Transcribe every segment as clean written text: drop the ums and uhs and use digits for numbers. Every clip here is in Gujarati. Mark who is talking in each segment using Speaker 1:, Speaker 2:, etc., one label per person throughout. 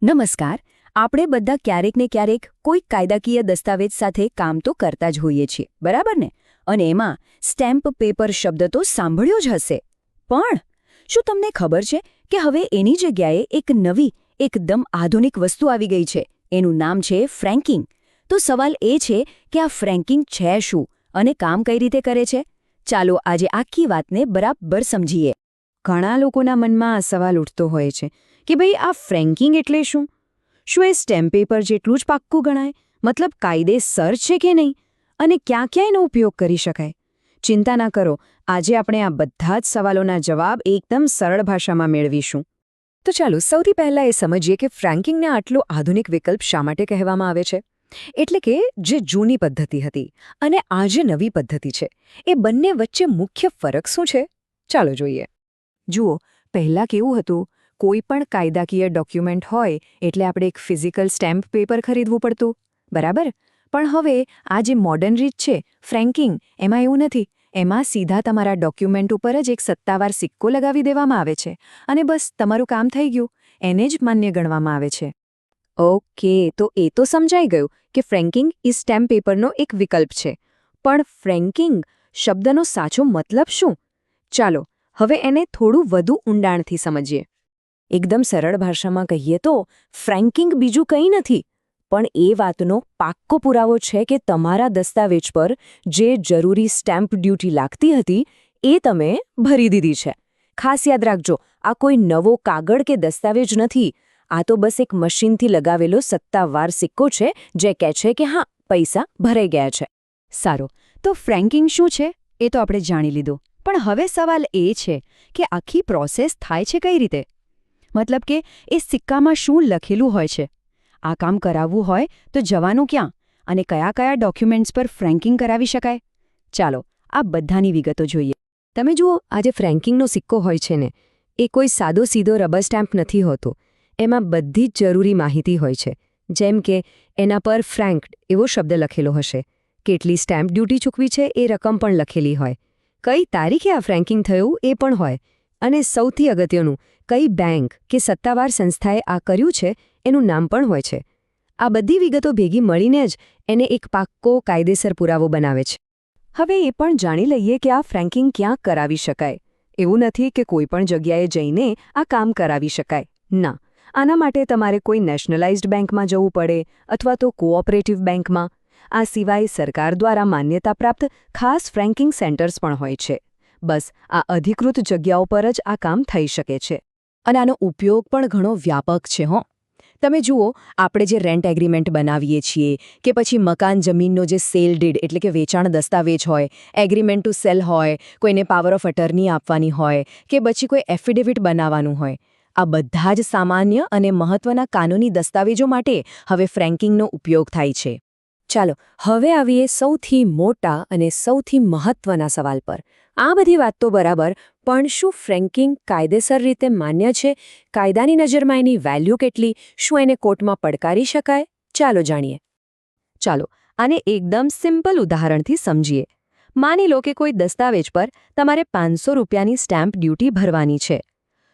Speaker 1: નમસ્કાર. આપણે બધા ક્યારેક ને ક્યારેક કોઈક કાયદાકીય દસ્તાવેજ સાથે કામ તો કરતા જ હોઈએ છીએ, બરાબર ને? અને એમાં સ્ટેમ્પ પેપર શબ્દ તો સાંભળ્યો જ હશે. પણ શું તમને ખબર છે કે હવે એની જગ્યાએ એક નવી, એકદમ આધુનિક વસ્તુ આવી ગઈ છે? એનું નામ છે ફ્રેન્કિંગ. તો સવાલ એ છે કે આ ફ્રેન્કિંગ છે શું અને કામ કઈ રીતે કરે છે? ચાલો આજે આખી વાતને બરાબર સમજીએ. ઘણા લોકોના મનમાં આ સવાલ ઉઠતો હોય છે કે ભાઈ આ ફ્રેન્કિંગ એટલે શું? શું એ સ્ટેમ્પ પેપર જેટલું જ પાક્કું ગણાય? મતલબ કાયદેસર છે કે નહીં? અને ક્યાં ક્યાં એનો ઉપયોગ કરી શકાય? ચિંતા ના કરો, આજે આપણે આ બધા જ સવાલોના જવાબ એકદમ સરળ ભાષામાં મેળવીશું. તો ચાલો સૌથી પહેલાં એ સમજીએ કે ફ્રેન્કિંગને આટલો આધુનિક વિકલ્પ શા માટે કહેવામાં આવે છે. એટલે કે જે જૂની પદ્ધતિ હતી અને આ જે નવી પદ્ધતિ છે એ બંને વચ્ચે મુખ્ય ફરક શું છે? ચાલો જોઈએ. જુઓ, પહેલાં કેવું હતું? કોઈ પણ કાયદાકીય ડોક્યુમેન્ટ હોય એટલે આપણે એક ફિઝિકલ સ્ટેમ્પ પેપર ખરીદવું પડતું, બરાબર? પણ હવે આ જે મોડર્ન રીત છે ફ્રેન્કિંગ, એમાં એવું નથી. એમાં સીધા તમારા ડોક્યુમેન્ટ ઉપર જ એક સત્તાવાર સિક્કો લગાવી દેવામાં આવે છે અને બસ તમારું કામ થઈ ગયું. એને જ માન્ય ગણવામાં આવે છે. ઓકે, તો એ તો સમજાઈ ગયું કે ફ્રેન્કિંગ એ સ્ટેમ્પ પેપરનો એક વિકલ્પ છે. પણ ફ્રેન્કિંગ શબ્દનો સાચો મતલબ શું? ચાલો હવે એને થોડું વધુ ઊંડાણથી સમજીએ. એકદમ સરળ ભાષામાં કહીએ તો ફ્રેન્કિંગ બીજું કંઈ નથી, પણ એ વાતનો પાક્કો પુરાવો છે કે તમારા દસ્તાવેજ પર જે જરૂરી સ્ટેમ્પ ડ્યુટી લાગતી હતી એ તમે ભરી દીધી છે. ખાસ યાદ રાખજો, આ કોઈ નવો કાગળ કે દસ્તાવેજ નથી. આ તો બસ એક મશીનથી લગાવેલો સત્તાવાર સિક્કો છે જે કહે છે કે હા, પૈસા ભરાઈ ગયા છે. સારું, તો ફ્રેન્કિંગ શું છે એ તો આપણે જાણી લીધું. પણ હવે સવાલ એ છે કે આખી પ્રોસેસ થાય છે કઈ રીતે? મતલબ કે એ સિક્કામાં શું લખેલું હોય છે? આ કામ કરાવવું હોય તો જવાનું ક્યાં અને કયા કયા ડોક્યુમેન્ટ્સ પર ફ્રેન્કિંગ કરાવી શકાય? ચાલો આ બધાની વિગતો જોઈએ. તમે જુઓ, આ જે ફ્રેન્કિંગનો સિક્કો હોય છે ને, એ કોઈ સાદો સીધો રબર સ્ટેમ્પ નથી હોતો. એમાં બધી જ જરૂરી માહિતી હોય છે. જેમ કે એના પર ફ્રેન્ક્ડ એવો શબ્દ લખેલો હશે, કેટલી સ્ટેમ્પ ડ્યુટી ચૂકવી છે એ રકમ પણ લખેલી હોય, કઈ તારીખે આ ફ્રેન્કિંગ થયું એ પણ હોય, અને સૌથી અગત્યનું, કઈ બેંક કે સત્તાવાર સંસ્થાએ આ કર્યું છે એનું નામ પણ હોય છે. આ બધી વિગતો ભેગી મળીને જ એને એક પાક્કો કાયદેસર પુરાવો બનાવે છે. હવે એ પણ જાણી લઈએ કે આ ફ્રેન્કિંગ ક્યાં કરાવી શકાય. એવું નથી કે કોઈ પણ જગ્યાએ જઈને આ કામ કરાવી શકાય. ના, આના માટે તમારે કોઈ નેશનલાઇઝ્ડ બેંકમાં જવું પડે અથવા તો કોઓપરેટિવ બેંકમાં. આ સિવાય સરકાર દ્વારા માન્યતા પ્રાપ્ત ખાસ ફ્રેન્કિંગ સેન્ટર્સ પણ હોય છે. બસ આ અધિકૃત જગ્યાઓ પર જ આ કામ થઈ શકે છે. અને આનો ઉપયોગ પણ ઘણો વ્યાપક છે. તમે જુઓ, આપણે જે રેન્ટ એગ્રીમેન્ટ બનાવીએ છીએ કે પછી મકાન જમીનનો જે સેલ ડીડ એટલે કે વેચાણ દસ્તાવેજ હોય, એગ્રીમેન્ટ ટુ સેલ હોય, કોઈને પાવર ઓફ અટર્ની આપવાની હોય કે પછી કોઈ એફિડેવિટ બનાવવાનું હોય, આ બધા જ સામાન્ય અને મહત્વના કાનૂની દસ્તાવેજો માટે હવે ફ્રેન્કિંગનો ઉપયોગ થાય છે. ચાલો હવે આવીએ સૌથી મોટા અને સૌથી મહત્વના સવાલ પર. આ બધી વાત તો બરાબર, પણ શું ફ્રેન્કિંગ કાયદેસર રીતે માન્ય છે? કાયદાની નજરમાં એની વેલ્યુ કેટલી? શું એને કોર્ટમાં પડકારી શકાય? ચાલો જાણીએ. ચાલો આને એકદમ સિમ્પલ ઉદાહરણથી સમજીએ. માની લો કે કોઈ દસ્તાવેજ પર તમારે 500 રૂપિયાની સ્ટેમ્પ ડ્યુટી ભરવાની છે.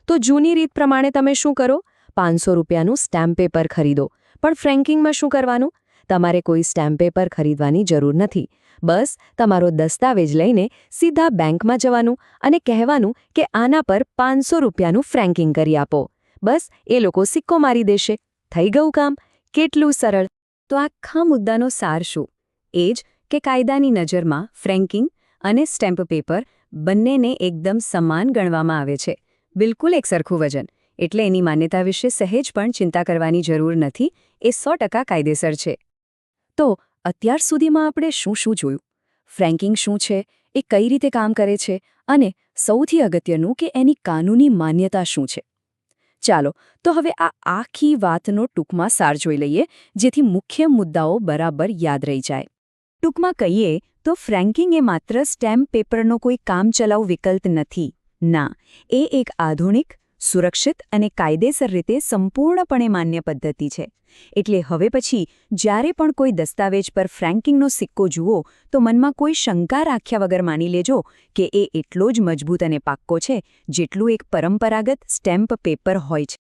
Speaker 1: તો જૂની રીત પ્રમાણે તમે શું કરો? 500 રૂપિયાનું સ્ટેમ્પ પેપર ખરીદો. પણ ફ્રેન્કિંગમાં શું કરવાનું? તમારે કોઈ સ્ટેમ્પ પેપર ખરીદવાની જરૂર નથી. બસ તમારો દસ્તાવેજ લઈને સીધા બેંકમાં જવાનું અને કહેવાનું કે આના પર 500 રૂપિયાનું ફ્રેન્કિંગ કરી આપો. બસ એ લોકો સિક્કો મારી દેશે. થઈ ગયું કામ. કેટલું સરળ! તો આખા મુદ્દાનો સાર શું? એ જ કે કાયદાની નજરમાં ફ્રેન્કિંગ અને સ્ટેમ્પ પેપર બંનેને એકદમ સમાન ગણવામાં આવે છે. બિલકુલ એક સરખું વજન. એટલે એની માન્યતા વિશે સહેજ પણ ચિંતા કરવાની જરૂર નથી. એ 100% કાયદેસર છે. તો અત્યાર સુધીમાં આપણે શું જોયું? ફ્રેન્કિંગ શું છે, એ કઈ રીતે કામ કરે છે, અને સૌથી અગત્યનું કે એની કાનૂની માન્યતા શું છે? ચાલો તો હવે આ આખી વાતનો ટૂંકમાં સાર જોઈ લઈએ, જેથી મુખ્ય મુદ્દાઓ બરાબર યાદ રહી જાય. ટૂંકમાં કહીએ તો ફ્રેન્કિંગ એ માત્ર સ્ટેમ્પ પેપરનો કોઈ કામચલાઉ વિકલ્પ નથી. ના, એ એક આધુનિક, સુરક્ષિત અને કાયદેસર રીતે સંપૂર્ણપણે માન્ય પદ્ધતિ છે. એટલે હવે પછી જ્યારે પણ કોઈ દસ્તાવેજ પર ફ્રેન્કિંગનો સિક્કો જુઓ તો મનમાં કોઈ શંકા રાખ્યા વગર માની લેજો કે એ એટલો જ મજબૂત અને પાક્કો છે જેટલું એક પરંપરાગત સ્ટેમ્પ પેપર હોય છે.